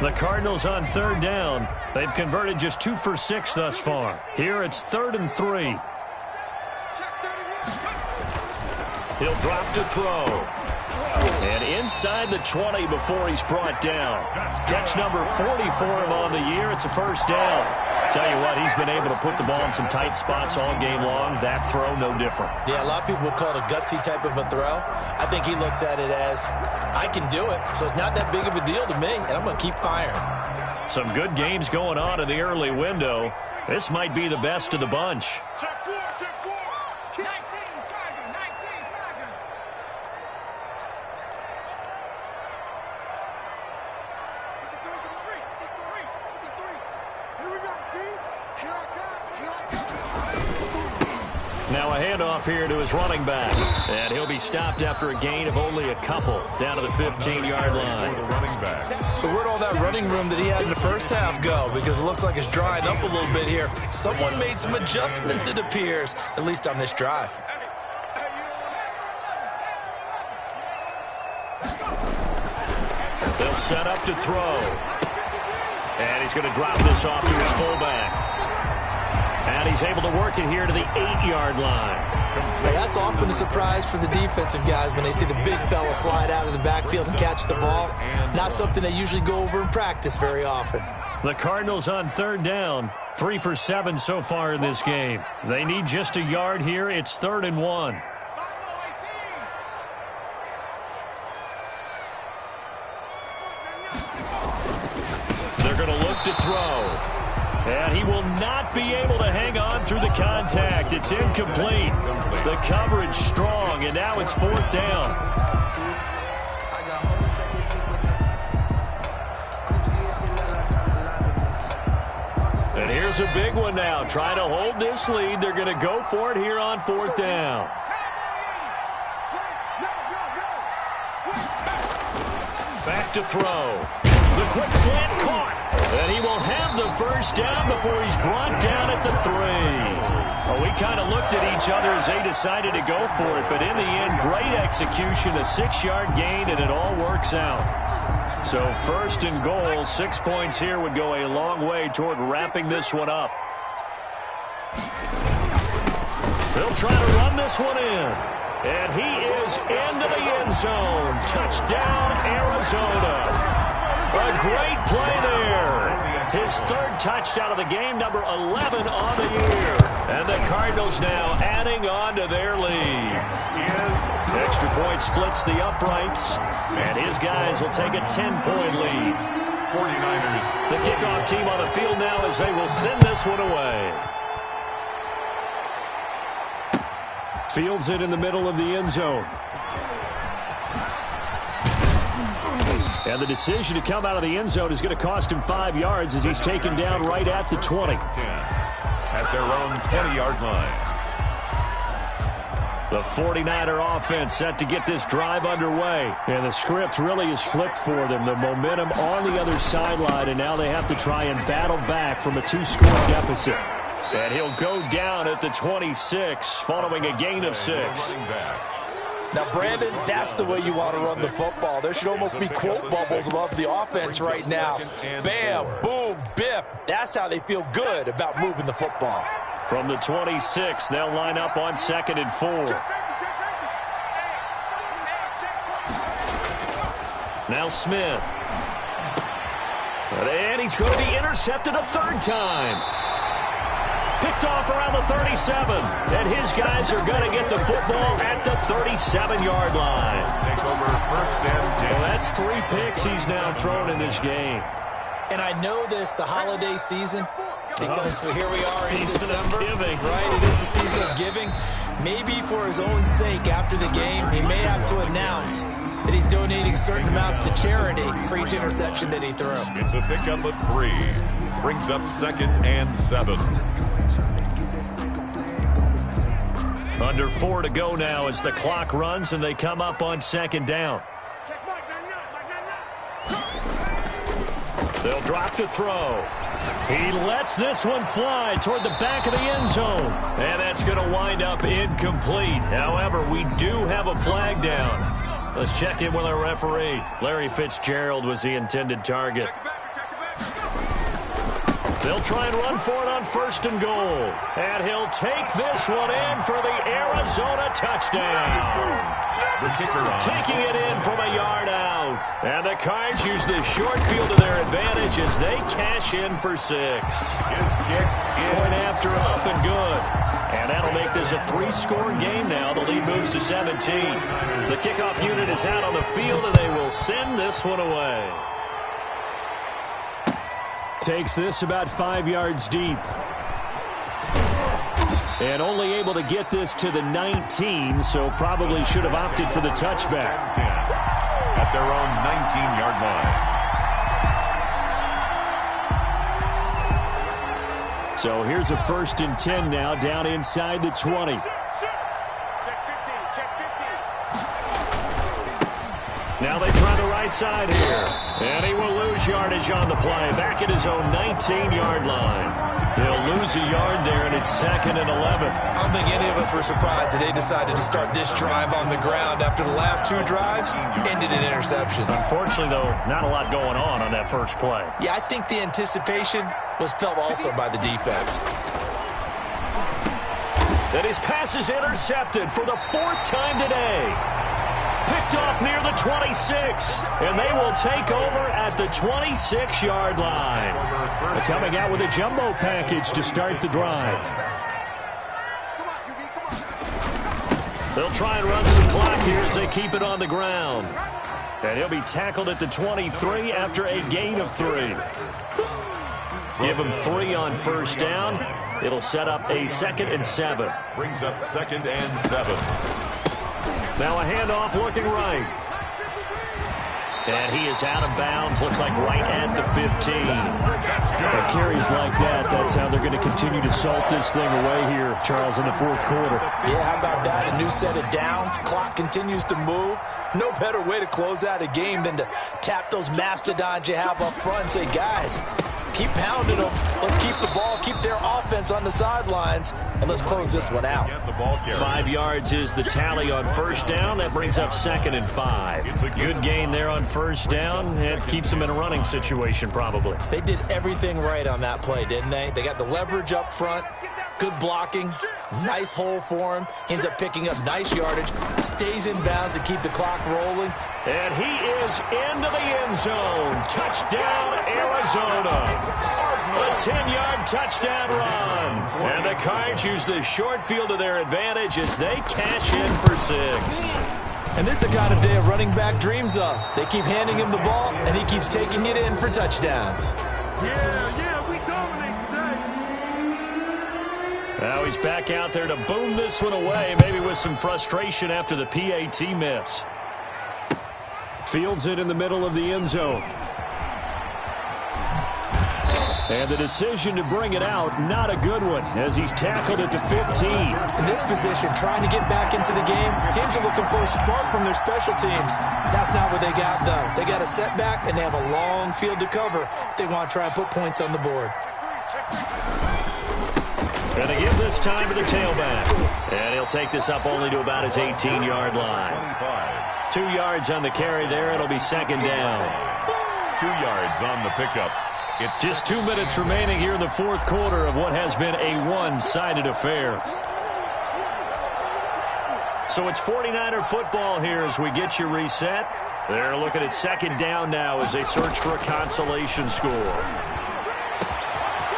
The Cardinals on 3rd down. They've converted just 2 for 6 thus far. Here it's 3rd and 3. He'll drop to throw. And inside the 20 before he's brought down. Catch number 40 for him on the year. It's a first down. Tell you what, he's been able to put the ball in some tight spots all game long. That throw, no different. Yeah, a lot of people would call it a gutsy type of a throw. I think he looks at it as, I can do it, so it's not that big of a deal to me, and I'm going to keep firing. Some good games going on in the early window. This might be the best of the bunch. Check 4, check 4. 19, Tiger, 19, Tiger. Now a handoff here to his running back. And he'll be stopped after a gain of only a couple down to the 15-yard line. So where'd all that running room that he had in the first half go? Because it looks like it's drying up a little bit here. Someone made some adjustments, it appears, at least on this drive. They'll set up to throw. And he's going to drop this off to his fullback. And he's able to work it here to the 8-yard line. Hey, that's often a surprise for the defensive guys when they see the big fella slide out of the backfield and catch the ball. Not something they usually go over in practice very often. The Cardinals on 3rd down. 3 for 7 so far in this game. They need just a yard here. It's 3rd and 1. They're going to look to throw. And he will not be able to hang on through the contact. It's incomplete. The coverage strong, and now it's 4th down. And here's a big one now. Trying to hold this lead. They're going to go for it here on 4th down. Back to throw. The quick slant caught. And he will have the first down before he's brought down at the 3. Well, we kind of looked at each other as they decided to go for it. But in the end, great execution, a 6-yard gain, and it all works out. So 1st and goal, 6 points here would go a long way toward wrapping this one up. They'll try to run this one in. And he is into the end zone. Touchdown, Arizona. A great play there. His 3rd touchdown of the game, number 11 on the year. And the Cardinals now adding on to their lead. Extra point splits the uprights. And his guys will take a 10-point lead. 49ers. The kickoff team on the field now as they will send this one away. Fields it in the middle of the end zone. And the decision to come out of the end zone is going to cost him 5 yards as he's taken down right at the 20. 10 at their own 20-yard line. The 49er offense set to get this drive underway. And the script really is flipped for them. The momentum on the other sideline, and now they have to try and battle back from a 2-score deficit. And he'll go down at the 26 following a gain of 6. Now, Brandon, that's the way you want to run the football. There should almost be quote bubbles above the offense right now. Bam, boom, biff. That's how they feel good about moving the football. From the 26, they'll line up on 2nd and 4. Now Smith. And he's going to be intercepted a 3rd time. Picked off around the 37. And his guys are going to get the football at the 37-yard line. Take over 1st and 10. Well, that's 3 picks he's now thrown in this game. And I know this, the holiday season, because here we are in December. Right, it is the season of giving. Maybe for his own sake after the game, he may have to announce that he's donating certain amounts to charity for each interception that he threw. It's a pickup of 3. Brings up 2nd and 7. Under 4 to go now as the clock runs and they come up on second down. They'll drop to throw. He lets this one fly toward the back of the end zone. And that's going to wind up incomplete. However, we do have a flag down. Let's check in with our referee. Larry Fitzgerald was the intended target. They'll try and run for it on first and goal. And he'll take this one in for the Arizona touchdown. The kicker on. Taking it in from a yard out. And the Cards use the short field to their advantage as they cash in for 6. His kick is Point after up and good. And that'll make this a 3-score game now. The lead moves to 17. The kickoff unit is out on the field, and they will send this one away. Takes this about 5 yards deep. And only able to get this to the 19, so probably should have opted for the touchback. At their own 19-yard line. So here's a 1st and 10 now, down inside the 20. Now they try the right side here. And he will lose yardage on the play. Back at his own 19-yard line. He'll lose a yard there, and it's 2nd and 11. I don't think any of us were surprised that they decided to start this drive on the ground after the last 2 drives ended in interceptions. Unfortunately, though, not a lot going on that first play. Yeah, I think the anticipation was felt also by the defense. And his pass is intercepted for the 4th time today. Picked off near the 26, and they will take over at the 26-yard line. They're coming out with a jumbo package to start the drive. They'll try and run some clock here as they keep it on the ground. And he'll be tackled at the 23 after a gain of 3. Give him 3 on first down. It'll set up a 2nd and 7. Brings up 2nd and 7. Now a handoff looking right. And he is out of bounds. Looks like right at the 15. And carries like that, that's how they're going to continue to salt this thing away here, Charles, in the 4th quarter. Yeah, how about that? A new set of downs. Clock continues to move. No better way to close out a game than to tap those mastodons you have up front and say, guys, keep pounding them. Let's keep the ball, keep their offense on the sidelines, and let's close this one out. 5 yards is the tally on first down. That brings up 2nd and 5. Good gain there on first down. It keeps them in a running situation probably. They did everything right on that play, didn't they? They got the leverage up front, good blocking, nice hole for him. Ends up picking up nice yardage, stays in bounds to keep the clock rolling. And he is into the end zone. Touchdown, Arizona. A 10-yard touchdown run. And the Cards use the short field to their advantage as they cash in for 6. And this is the kind of day a running back dreams of. They keep handing him the ball, and he keeps taking it in for touchdowns. Yeah, we dominate today. Now he's back out there to boom this one away, maybe with some frustration after the PAT miss. Fields it in the middle of the end zone. And the decision to bring it out, not a good one, as he's tackled at the 15. In this position, trying to get back into the game, teams are looking for a spark from their special teams. That's not what they got, though. They got a setback, and they have a long field to cover if they want to try and put points on the board. And they give this time to the tailback. And he'll take this up only to about his 18-yard line. 2 yards on the carry there. It'll be 2nd down. 2 yards on the pickup. It's just 2 minutes remaining here in the 4th quarter of what has been a one-sided affair. So it's 49er football here as we get you reset. They're looking at 2nd down now as they search for a consolation score.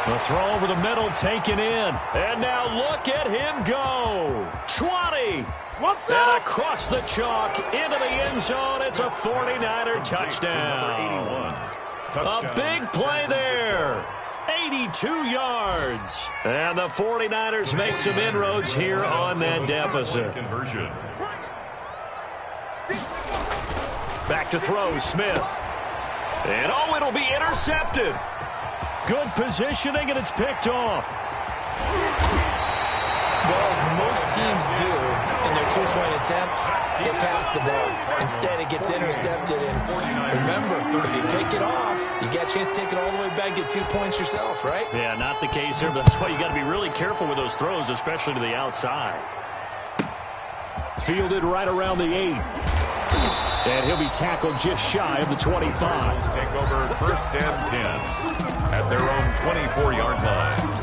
The throw over the middle taken in. And now look at him go. 20. And across the chalk into the end zone. It's a 49er touchdown. A big play there. 82 yards. And the 49ers make some inroads here on that deficit. Conversion. Back to throw, Smith. And oh, it'll be intercepted. Good positioning, and it's picked off. Well, as most teams do in their two-point attempt, they pass the ball. Instead, it gets intercepted. And remember, if you pick it off, you got a chance to take it all the way back, get 2 points yourself, right? Yeah, not the case here, but that's why you got to be really careful with those throws, especially to the outside. Fielded right around the 8. And he'll be tackled just shy of the 25. Take over 1st and 10 at their own 24-yard line.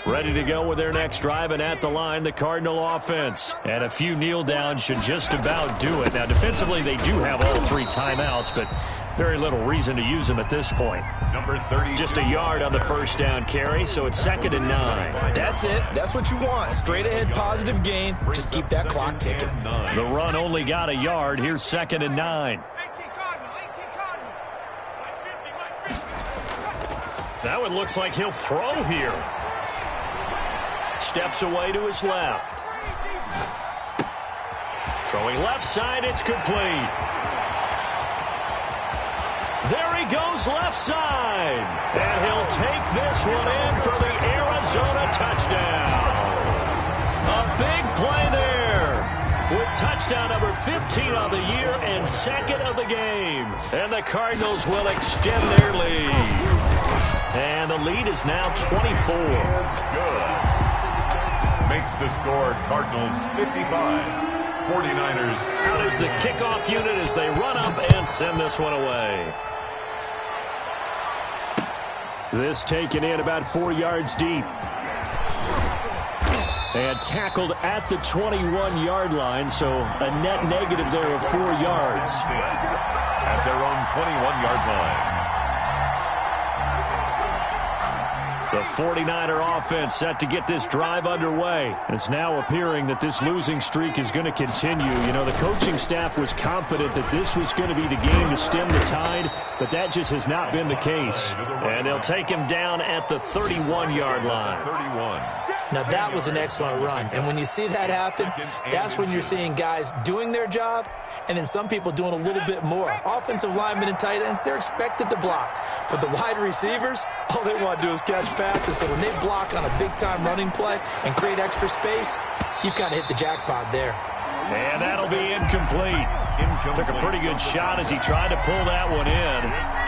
Ready to go with their next drive, and at the line, the Cardinal offense. And a few kneel downs should just about do it. Now, defensively, they do have all 3 timeouts, but very little reason to use them at this point. Number 30. Just a yard on the first down carry, so it's 2nd and 9. That's it. That's what you want. Straight ahead, positive gain. Just keep that clock ticking. The run only got a yard. Here's 2nd and 9. That one looks like he'll throw here. Steps away to his left. Throwing left side, it's complete. There he goes left side. And he'll take this one in for the Arizona touchdown. A big play there with touchdown number 15 on the year and 2nd of the game. And the Cardinals will extend their lead. And the lead is now 24. Good. Makes the score Cardinals 55. 49ers. Out is the kickoff unit as they run up and send this one away. This taken in about 4 yards deep. And tackled at the 21-yard line, so a net negative there of 4 yards. At their own 21-yard line. The 49er offense set to get this drive underway. It's now appearing that this losing streak is going to continue. You know, the coaching staff was confident that this was going to be the game to stem the tide, but that just has not been the case. And they'll take him down at the 31-yard line. 31. Now, that was an excellent run. And when you see that happen, that's when you're seeing guys doing their job and then some people doing a little bit more. Offensive linemen and tight ends, they're expected to block. But the wide receivers, all they want to do is catch passes. So when they block on a big-time running play and create extra space, you've kind of hit the jackpot there. And that'll be incomplete. Took a pretty good shot as he tried to pull that one in.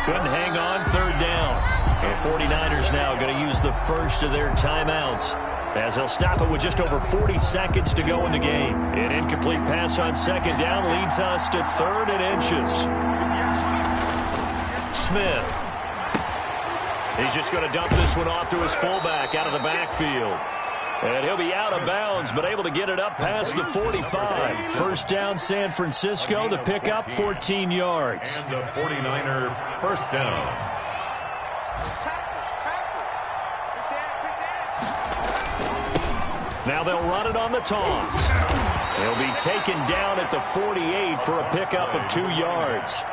Couldn't hang on, 3rd down. The 49ers now going to use the first of their timeouts, as they'll stop it with just over 40 seconds to go in the game. An incomplete pass on 2nd down leads us to 3rd and inches. Smith. He's just going to dump this one off to his fullback out of the backfield. And he'll be out of bounds, but able to get it up past the 45. 1st down, San Francisco. The pickup, 14 yards. And the 49er 1st down. Now they'll run it on the toss. He'll be taken down at the 48 for a pickup of 2 yards.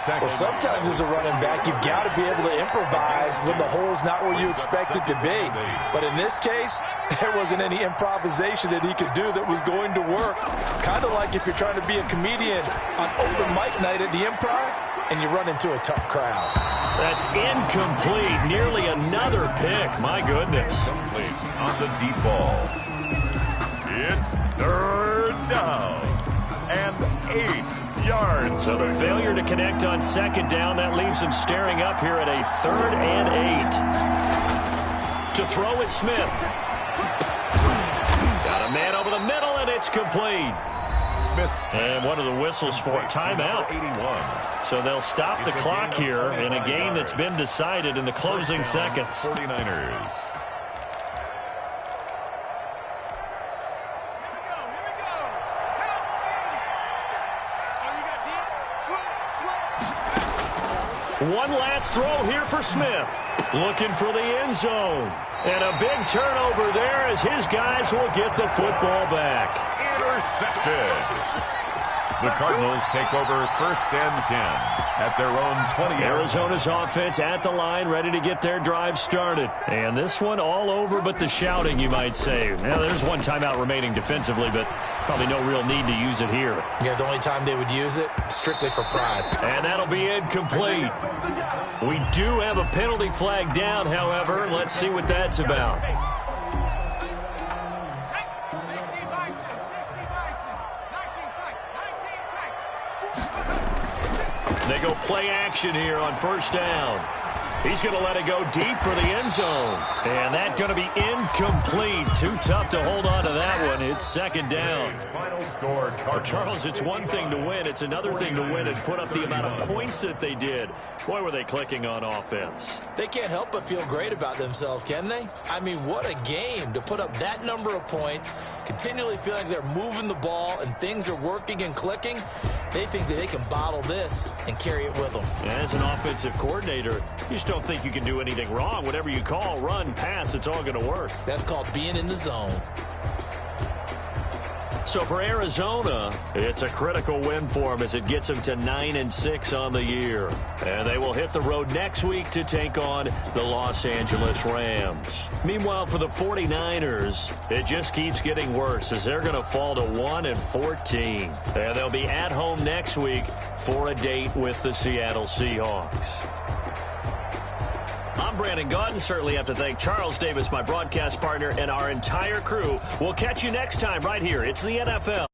Well, sometimes as a running back, you've got to be able to improvise when the hole's not where you expect it to be. But in this case, there wasn't any improvisation that he could do that was going to work. Kind of like if you're trying to be a comedian on open mic night at the Improv and you run into a tough crowd. That's incomplete. Nearly another pick. My goodness. On the deep ball. It's 3rd down and 8 yards. So the failure to connect on 2nd down, that leaves him staring up here at a 3rd and 8. To throw is Smith. Got a man over the middle, and it's complete. And one of the whistles for timeout. 81. So they'll stop the clock here in a game that's been decided in the closing seconds. 49ers. One last throw here for Smith. Looking for the end zone. And a big turnover there as his guys will get the football back. Intercepted. The Cardinals take over 1st and 10 at their own 20. Arizona's offense at the line, ready to get their drive started. And this one all over but the shouting, you might say. Now, there's one timeout remaining defensively, but probably no real need to use it here. Yeah, the only time they would use it, strictly for pride. And that'll be incomplete. We do have a penalty flag down, however. Let's see what that's about. They go play action here on 1st down. He's going to let it go deep for the end zone. And that's going to be incomplete. Too tough to hold on to that one. It's 2nd down. For Charles, it's one thing to win. It's another thing to win and put up the amount of points that they did. Boy, were they clicking on offense. They can't help but feel great about themselves, can they? I mean, what a game to put up that number of points, continually feeling they're moving the ball and things are working and clicking. They think that they can bottle this and carry it with them. As an offensive coordinator, you just don't think you can do anything wrong. Whatever you call, run, pass, it's all going to work. That's called being in the zone. So for Arizona, it's a critical win for them as it gets them to 9-6 on the year. And they will hit the road next week to take on the Los Angeles Rams. Meanwhile, for the 49ers, it just keeps getting worse as they're going to fall to 1-14. And they'll be at home next week for a date with the Seattle Seahawks. I'm Brandon Gaudin. Certainly have to thank Charles Davis, my broadcast partner, and our entire crew. We'll catch you next time right here. It's the NFL.